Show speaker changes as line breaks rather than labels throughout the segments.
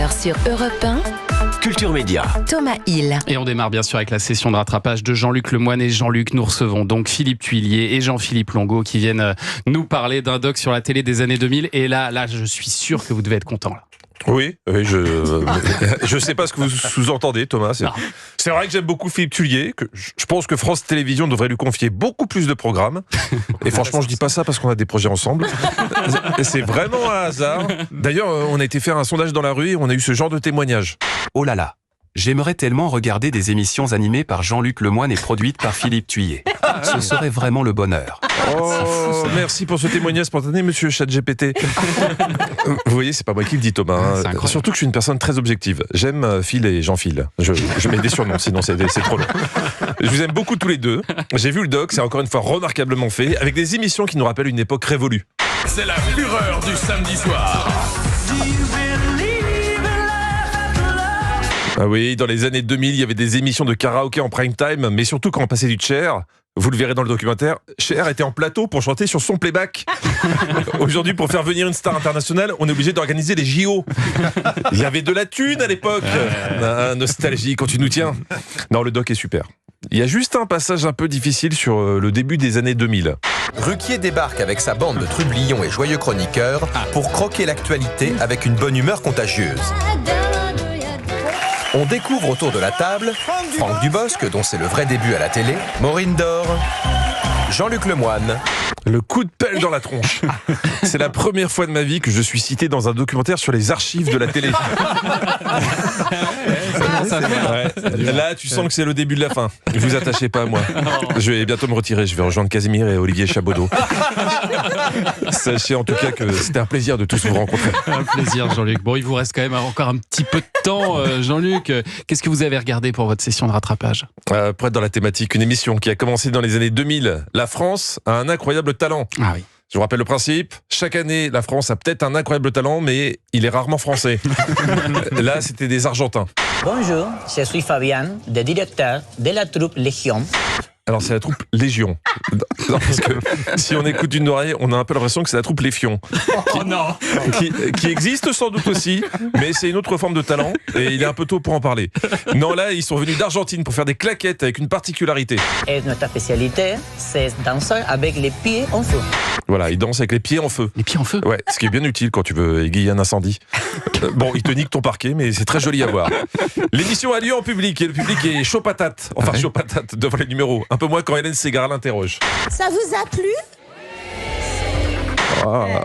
19h sur Europe 1.
Culture Média.
Thomas Hill.
Et on démarre bien sûr avec la session de rattrapage de Jean-Luc Lemoyne et Jean-Luc. Nous recevons donc Philippe Thuillier et Jean-Philippe Longo qui viennent nous parler d'un doc sur la télé des années 2000. Et là, je suis sûr que vous devez être content là.
Oui, je sais pas ce que vous sous-entendez, Thomas. C'est vrai que j'aime beaucoup Philippe Thuillier, que je pense que France Télévisions devrait lui confier beaucoup plus de programmes. Et franchement, je dis pas ça parce qu'on a des projets ensemble. C'est vraiment un hasard. D'ailleurs, on a été faire un sondage dans la rue et on a eu ce genre de témoignage.
Oh là là, j'aimerais tellement regarder des émissions animées par Jean-Luc Lemoyne et produites par Philippe Thuillier. Ce serait vraiment le bonheur.
Oh, merci pour ce témoignage spontané, monsieur ChatGPT. Vous voyez, c'est pas moi qui le dis, Thomas. Surtout que je suis une personne très objective. J'aime Phil et Jean-Phil. Je mets des surnoms, sinon c'est trop long. Je vous aime beaucoup tous les deux. J'ai vu le doc, c'est encore une fois remarquablement fait, avec des émissions qui nous rappellent une époque révolue.
C'est la fureur du samedi soir.
Ah oui, dans les années 2000, il y avait des émissions de karaoké en prime time, mais surtout quand on passait du Cher, vous le verrez dans le documentaire, Cher était en plateau pour chanter sur son playback. Aujourd'hui, pour faire venir une star internationale, on est obligé d'organiser les JO. Il y avait de la thune à l'époque. Nostalgie, quand tu nous tiens. Non, le doc est super. Il y a juste un passage un peu difficile sur le début des années 2000.
Ruquier débarque avec sa bande de trublions et joyeux chroniqueurs pour croquer l'actualité avec une bonne humeur contagieuse. On découvre autour de la table Franck Dubosc, dont c'est le vrai début à la télé, Maureen Dor, Jean-Luc Lemoyne.
Le coup de pelle dans la tronche. C'est la première fois de ma vie que je suis cité dans un documentaire sur les archives de la télé. Ouais. Là, tu sens que c'est le début de la fin. Ne vous attachez pas à moi. Je vais bientôt me retirer. Je vais rejoindre Casimir et Olivier Chabaudot. Sachez en tout cas que c'était un plaisir de tous vous rencontrer.
Un plaisir, Jean-Luc. Bon, il vous reste quand même encore un petit peu de temps, Jean-Luc. Qu'est-ce que vous avez regardé pour votre session de rattrapage ?
Pour être dans la thématique, une émission qui a commencé dans les années 2000. La France a un incroyable talent.
Ah oui.
Je vous rappelle le principe, chaque année, la France a peut-être un incroyable talent, mais il est rarement français. Là, c'était des Argentins.
Bonjour, je suis Fabian, le directeur de la troupe Légion.
Alors, c'est la troupe Légion. Non, parce que si on écoute d'une oreille, on a un peu l'impression que c'est la troupe Les Fions. Qui existe sans doute aussi, mais c'est une autre forme de talent, et il est un peu tôt pour en parler. Non, là, ils sont venus d'Argentine pour faire des claquettes avec une particularité.
Et notre spécialité, c'est danser avec les pieds en feu.
Voilà, ils dansent avec les pieds en feu.
Les pieds en feu ?
Ouais, ce qui est bien utile quand tu veux égayer un incendie. Bon, ils te niquent ton parquet, mais c'est très joli à voir. L'émission a lieu en public, et le public est chaud patate. Enfin, chaud patate devant les numéros. Un peu moins quand Hélène Ségara l'interroge.
Ça vous a plu ?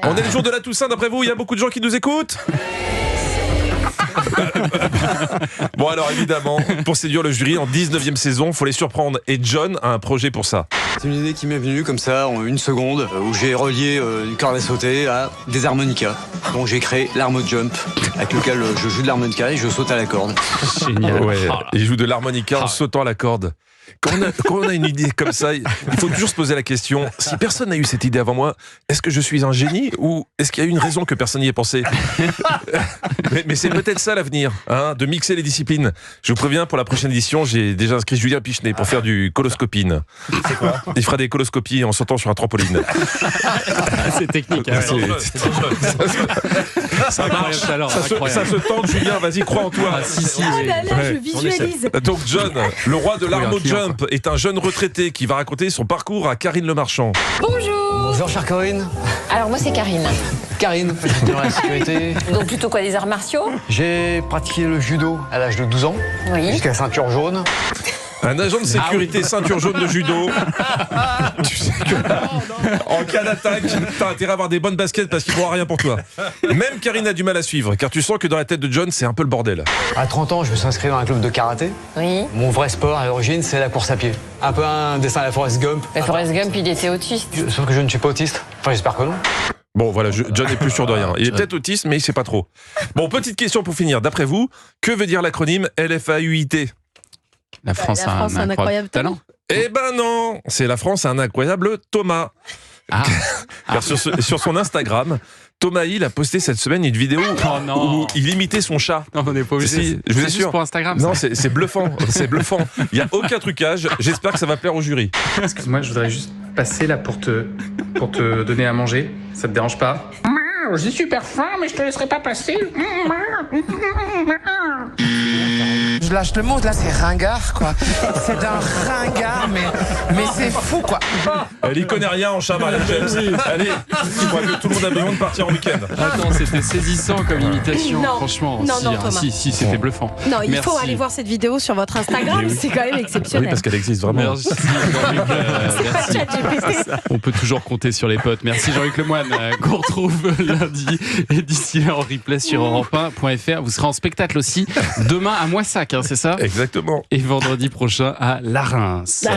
On est le jour de la Toussaint, d'après vous, il y a beaucoup de gens qui nous écoutent ? Bon, alors évidemment, pour séduire le jury, en 19e saison, il faut les surprendre. Et John a un projet pour ça.
C'est une idée qui m'est venue comme ça, en une seconde, où j'ai relié une corde à sauter à des harmonicas. Donc j'ai créé l'harmo-jump, avec lequel je joue de l'harmonica et je saute à la corde.
Génial.
Ouais, il joue de l'harmonica en sautant à la corde. Quand on a une idée comme ça, il faut toujours se poser la question, si personne n'a eu cette idée avant moi, est-ce que je suis un génie ou est-ce qu'il y a une raison que personne n'y ait pensé ? mais c'est peut-être ça l'avenir, hein, de mixer les disciplines. Je vous préviens, pour la prochaine édition, j'ai déjà inscrit Julien Pichenet pour faire du coloscopine. C'est quoi ? Il fera des coloscopies en sautant sur un trampoline.
C'est technique. Hein,
ça marche, ça se tente, Julien, vas-y, crois en toi.
Je visualise.
Donc John, le roi de l'harmo-jump, est un jeune retraité qui va raconter son parcours à Karine Le Marchand.
Bonjour,
chère Corinne.
Alors moi c'est Karine.
Karine, j'étais dans la sécurité.
Donc plutôt quoi, des arts martiaux ?
J'ai pratiqué le judo à l'âge de 12 ans, jusqu'à ceinture jaune.
Un agent de sécurité ceinture jaune de judo. Tu sais que en cas d'attaque, t'as intérêt à avoir des bonnes baskets parce qu'il ne pourra rien pour toi. Même Karine a du mal à suivre, car tu sens que dans la tête de John, c'est un peu le bordel.
À 30 ans, je me suis inscrit dans un club de karaté.
Oui.
Mon vrai sport à l'origine, c'est la course à pied. Un peu un dessin à la Forrest Gump.
Mais Forrest Gump, il était autiste.
Sauf que je ne suis pas autiste. Enfin, j'espère que non.
Bon, voilà, John est plus sûr de rien. Il est peut-être autiste, mais il ne sait pas trop. Bon, petite question pour finir. D'après vous, que veut dire l'acronyme LFAUIT ?
La France a un incroyable talent.
Eh ben non, c'est la France a un incroyable Thomas. Car sur son Instagram, Thomas Hill a posté cette semaine une vidéo où il imitait son chat.
Non, on n'est pas obligé.
Je vous
C'est
assure.
juste pour Instagram.
Non, c'est bluffant. C'est bluffant. Il n'y a aucun trucage. J'espère que ça va plaire au jury.
Excuse-moi, je voudrais juste passer là pour te donner à manger. Ça te dérange pas ? J'ai super faim, mais je te laisserai pas passer.
Je lâche le mot, là c'est ringard quoi. C'est d'un ringard, mais c'est fou quoi.
Elle y connaît rien en chat, Maria James. Allez, je crois que tout le monde a besoin de partir en week-end.
Attends, c'était saisissant comme imitation,
Non.
franchement.
Non,
si,
non,
hein,
Thomas.
si, c'était bluffant.
Non, il faut
Merci.
aller voir cette vidéo sur votre Instagram, c'est quand même
Oui,
exceptionnel.
parce qu'elle existe vraiment.
Merci, Jean-Luc,
C'est pas
merci.
ChatGPT.
On peut toujours compter sur les potes. Merci Jean-Luc Lemoyne, qu'on retrouve lundi et d'ici là en replay sur europe1.fr. Vous serez en spectacle aussi demain à Moissac, hein, c'est ça ?
Exactement.
Et vendredi prochain à La Reims.